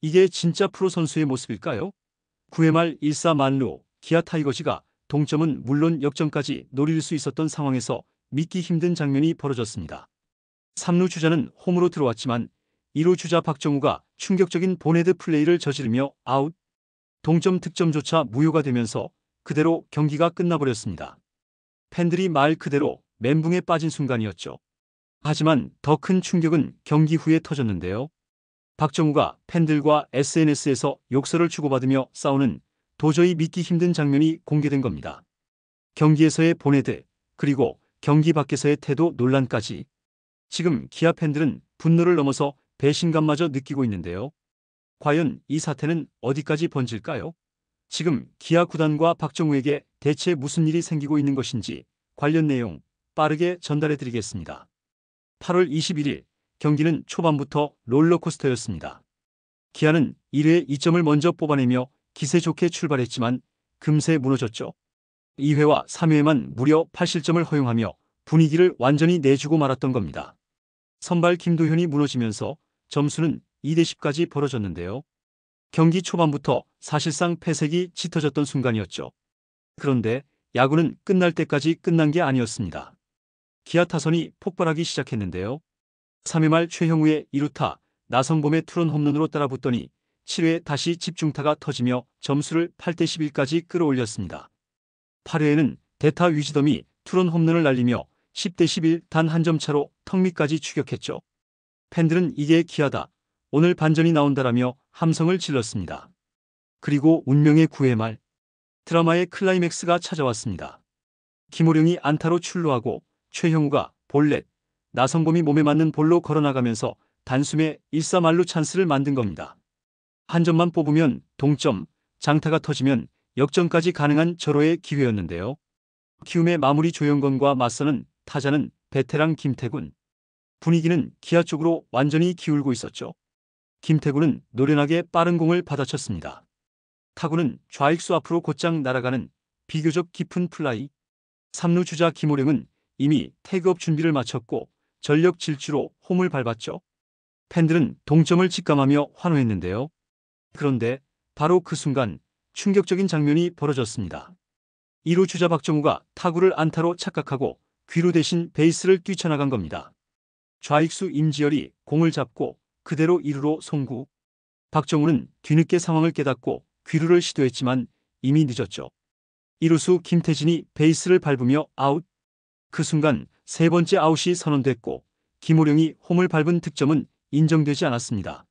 이게 진짜 프로 선수의 모습일까요? 9회 말 1사 만루 기아 타이거즈가 동점은 물론 역전까지 노릴 수 있었던 상황에서 믿기 힘든 장면이 벌어졌습니다. 3루 주자는 홈으로 들어왔지만 2루 주자 박정우가 충격적인 본헤드 플레이를 저지르며 아웃. 동점 득점조차 무효가 되면서 그대로 경기가 끝나버렸습니다. 팬들이 말 그대로 멘붕에 빠진 순간이었죠. 하지만 더 큰 충격은 경기 후에 터졌는데요. 박정우가 팬들과 SNS에서 욕설을 주고받으며 싸우는 도저히 믿기 힘든 장면이 공개된 겁니다. 경기에서의 본헤드, 그리고 경기 밖에서의 태도 논란까지. 지금 기아 팬들은 분노를 넘어서 배신감마저 느끼고 있는데요. 과연 이 사태는 어디까지 번질까요? 지금 기아 구단과 박정우에게 대체 무슨 일이 생기고 있는 것인지 관련 내용 빠르게 전달해 드리겠습니다. 8월 21일 경기는 초반부터 롤러코스터였습니다. 기아는 1회에 2점을 먼저 뽑아내며 기세 좋게 출발했지만 금세 무너졌죠. 2회와 3회에만 무려 8실점을 허용하며 분위기를 완전히 내주고 말았던 겁니다. 선발 김도현이 무너지면서 점수는 2대10까지 벌어졌는데요. 경기 초반부터 사실상 패색이 짙어졌던 순간이었죠. 그런데 야구는 끝날 때까지 끝난 게 아니었습니다. 기아 타선이 폭발하기 시작했는데요. 3회 말 최형우의 2루타, 나성범의 투런 홈런으로 따라붙더니 7회에 다시 집중타가 터지며 점수를 8대11까지 끌어올렸습니다. 8회에는 대타 위즈덤이 투런 홈런을 날리며 10대11 단 한 점 차로 턱밑까지 추격했죠. 팬들은 이게 기아다, 오늘 반전이 나온다라며 함성을 질렀습니다. 그리고 운명의 9회 말 드라마의 클라이맥스가 찾아왔습니다. 김호령이 안타로 출루하고 최형우가 볼넷, 나성범이 몸에 맞는 볼로 걸어나가면서 단숨에 1사 만루 찬스를 만든 겁니다. 한 점만 뽑으면 동점, 장타가 터지면 역전까지 가능한 절호의 기회였는데요. 키움의 마무리 조영건과 맞서는 타자는 베테랑 김태군. 분위기는 기아 쪽으로 완전히 기울고 있었죠. 김태군은 노련하게 빠른 공을 받아쳤습니다. 타구는 좌익수 앞으로 곧장 날아가는 비교적 깊은 플라이. 3루 주자 김호령은 이미 태그업 준비를 마쳤고 전력 질주로 홈을 밟았죠. 팬들은 동점을 직감하며 환호했는데요. 그런데 바로 그 순간 충격적인 장면이 벌어졌습니다. 2루 주자 박정우가 타구를 안타로 착각하고 귀루 대신 베이스를 뛰쳐나간 겁니다. 좌익수 임지열이 공을 잡고 그대로 2루로 송구. 박정우는 뒤늦게 상황을 깨닫고 귀루를 시도했지만 이미 늦었죠. 2루수 김태진이 베이스를 밟으며 아웃. 그 순간 세 번째 아웃이 선언됐고 김호령이 홈을 밟은 득점은 인정되지 않았습니다.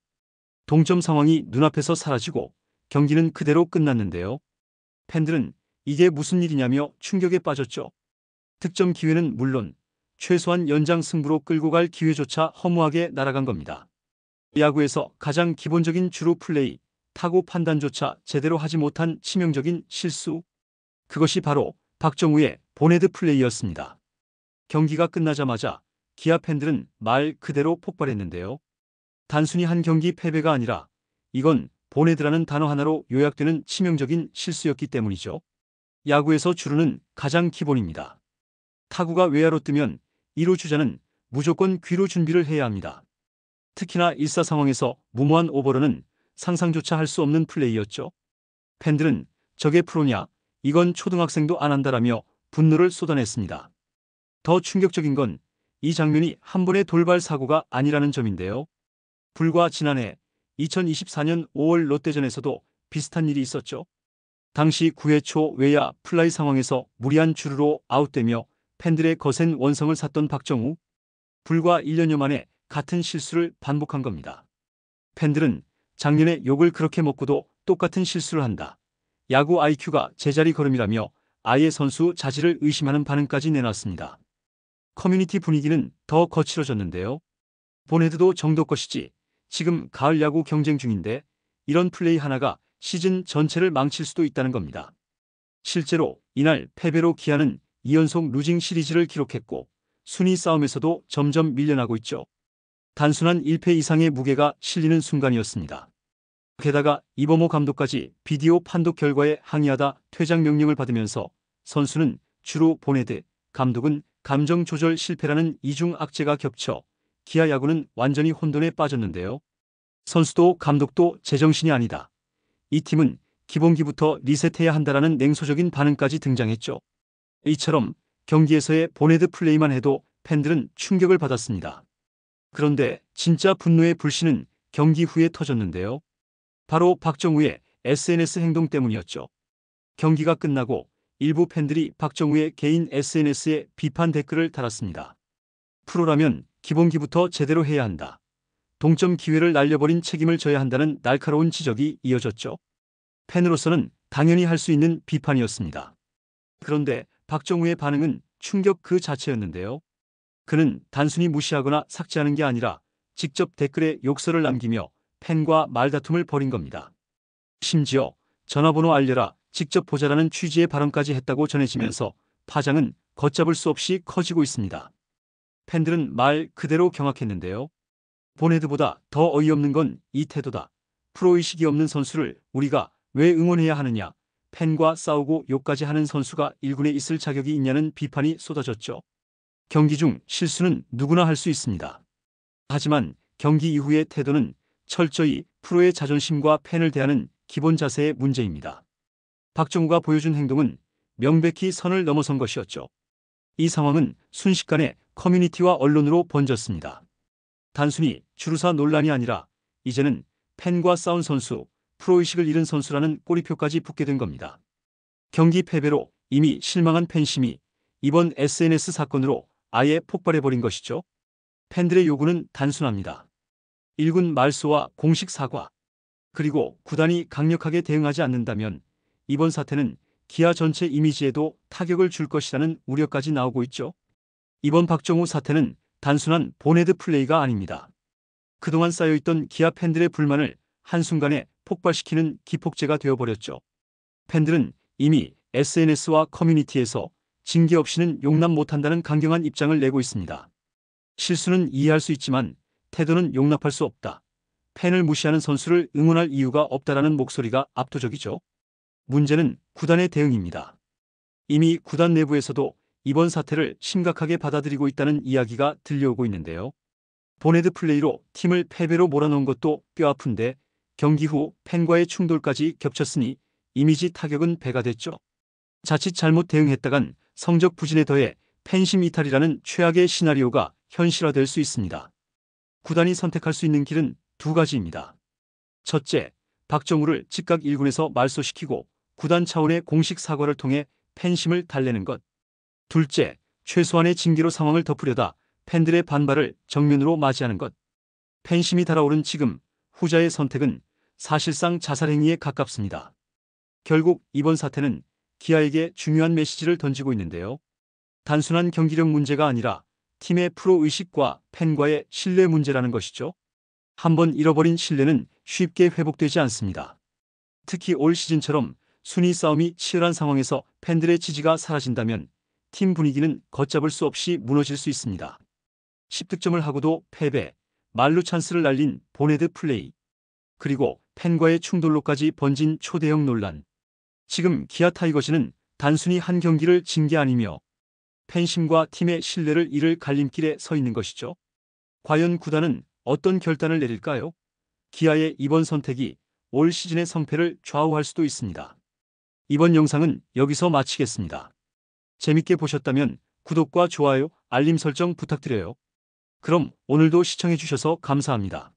동점 상황이 눈앞에서 사라지고 경기는 그대로 끝났는데요. 팬들은 이게 무슨 일이냐며 충격에 빠졌죠. 득점 기회는 물론 최소한 연장 승부로 끌고 갈 기회조차 허무하게 날아간 겁니다. 야구에서 가장 기본적인 주루 플레이, 타구 판단조차 제대로 하지 못한 치명적인 실수. 그것이 바로 박정우의 본헤드 플레이였습니다. 경기가 끝나자마자 기아 팬들은 말 그대로 폭발했는데요. 단순히 한 경기 패배가 아니라 이건 본헤드라는 단어 하나로 요약되는 치명적인 실수였기 때문이죠. 야구에서 주루는 가장 기본입니다. 타구가 외야로 뜨면 2루 주자는 무조건 귀로 준비를 해야 합니다. 특히나 1사 상황에서 무모한 오버런은 상상조차 할 수 없는 플레이였죠. 팬들은 저게 프로냐, 이건 초등학생도 안 한다라며 분노를 쏟아냈습니다. 더 충격적인 건 이 장면이 한 번의 돌발 사고가 아니라는 점인데요. 불과 지난해 2024년 5월 롯데전에서도 비슷한 일이 있었죠. 당시 9회 초 외야 플라이 상황에서 무리한 주루로 아웃되며 팬들의 거센 원성을 샀던 박정우. 불과 1년여 만에 같은 실수를 반복한 겁니다. 팬들은 작년에 욕을 그렇게 먹고도 똑같은 실수를 한다, 야구 IQ가 제자리 걸음이라며 아예 선수 자질을 의심하는 반응까지 내놨습니다. 커뮤니티 분위기는 더 거칠어졌는데요. 본헤드도 정도 것이지, 지금 가을 야구 경쟁 중인데 이런 플레이 하나가 시즌 전체를 망칠 수도 있다는 겁니다. 실제로 이날 패배로 기아는 2연속 루징 시리즈를 기록했고 순위 싸움에서도 점점 밀려나고 있죠. 단순한 1패 이상의 무게가 실리는 순간이었습니다. 게다가 이범호 감독까지 비디오 판독 결과에 항의하다 퇴장 명령을 받으면서 선수는 주로 본헤드, 감독은 감정 조절 실패라는 이중 악재가 겹쳐 기아 야구는 완전히 혼돈에 빠졌는데요. 선수도 감독도 제정신이 아니다. 이 팀은 기본기부터 리셋해야 한다라는 냉소적인 반응까지 등장했죠. 이처럼 경기에서의 보네드 플레이만 해도 팬들은 충격을 받았습니다. 그런데 진짜 분노의 불씨는 경기 후에 터졌는데요. 바로 박정우의 SNS 행동 때문이었죠. 경기가 끝나고 일부 팬들이 박정우의 개인 SNS에 비판 댓글을 달았습니다. 프로라면 기본기부터 제대로 해야 한다. 동점 기회를 날려버린 책임을 져야 한다는 날카로운 지적이 이어졌죠. 팬으로서는 당연히 할 수 있는 비판이었습니다. 그런데 박정우의 반응은 충격 그 자체였는데요. 그는 단순히 무시하거나 삭제하는 게 아니라 직접 댓글에 욕설을 남기며 팬과 말다툼을 벌인 겁니다. 심지어 전화번호 알려라, 직접 보자라는 취지의 발언까지 했다고 전해지면서 파장은 걷잡을 수 없이 커지고 있습니다. 팬들은 말 그대로 경악했는데요. 보네드보다 더 어이없는 건 이 태도다. 프로의식이 없는 선수를 우리가 왜 응원해야 하느냐. 팬과 싸우고 욕까지 하는 선수가 1군에 있을 자격이 있냐는 비판이 쏟아졌죠. 경기 중 실수는 누구나 할 수 있습니다. 하지만 경기 이후의 태도는 철저히 프로의 자존심과 팬을 대하는 기본 자세의 문제입니다. 박정우가 보여준 행동은 명백히 선을 넘어선 것이었죠. 이 상황은 순식간에 커뮤니티와 언론으로 번졌습니다. 단순히 주루사 논란이 아니라 이제는 팬과 싸운 선수, 프로의식을 잃은 선수라는 꼬리표까지 붙게 된 겁니다. 경기 패배로 이미 실망한 팬심이 이번 SNS 사건으로 아예 폭발해버린 것이죠. 팬들의 요구는 단순합니다. 1군 말소와 공식 사과, 그리고 구단이 강력하게 대응하지 않는다면 이번 사태는 기아 전체 이미지에도 타격을 줄 것이라는 우려까지 나오고 있죠. 이번 박정우 사태는 단순한 보네드 플레이가 아닙니다. 그동안 쌓여있던 기아 팬들의 불만을 한순간에 폭발시키는 기폭제가 되어버렸죠. 팬들은 이미 SNS와 커뮤니티에서 징계 없이는 용납 못한다는 강경한 입장을 내고 있습니다. 실수는 이해할 수 있지만 태도는 용납할 수 없다. 팬을 무시하는 선수를 응원할 이유가 없다라는 목소리가 압도적이죠. 문제는 구단의 대응입니다. 이미 구단 내부에서도 이번 사태를 심각하게 받아들이고 있다는 이야기가 들려오고 있는데요. 보네드 플레이로 팀을 패배로 몰아넣은 것도 뼈아픈데 경기 후 팬과의 충돌까지 겹쳤으니 이미지 타격은 배가 됐죠. 자칫 잘못 대응했다간 성적 부진에 더해 팬심 이탈이라는 최악의 시나리오가 현실화될 수 있습니다. 구단이 선택할 수 있는 길은 두 가지입니다. 첫째, 박정우를 즉각 1군에서 말소시키고 구단 차원의 공식 사과를 통해 팬심을 달래는 것. 둘째, 최소한의 징계로 상황을 덮으려다 팬들의 반발을 정면으로 맞이하는 것. 팬심이 달아오른 지금 후자의 선택은 사실상 자살행위에 가깝습니다. 결국 이번 사태는 기아에게 중요한 메시지를 던지고 있는데요. 단순한 경기력 문제가 아니라 팀의 프로의식과 팬과의 신뢰 문제라는 것이죠. 한번 잃어버린 신뢰는 쉽게 회복되지 않습니다. 특히 올 시즌처럼 순위 싸움이 치열한 상황에서 팬들의 지지가 사라진다면 팀 분위기는 걷잡을 수 없이 무너질 수 있습니다. 10득점을 하고도 패배, 말루 찬스를 날린 보네드 플레이, 그리고 팬과의 충돌로까지 번진 초대형 논란. 지금 기아 타이거즈는 단순히 한 경기를 진 게 아니며 팬심과 팀의 신뢰를 잃을 갈림길에 서 있는 것이죠. 과연 구단은 어떤 결단을 내릴까요? 기아의 이번 선택이 올 시즌의 성패를 좌우할 수도 있습니다. 이번 영상은 여기서 마치겠습니다. 재밌게 보셨다면 구독과 좋아요, 알림 설정 부탁드려요. 그럼 오늘도 시청해주셔서 감사합니다.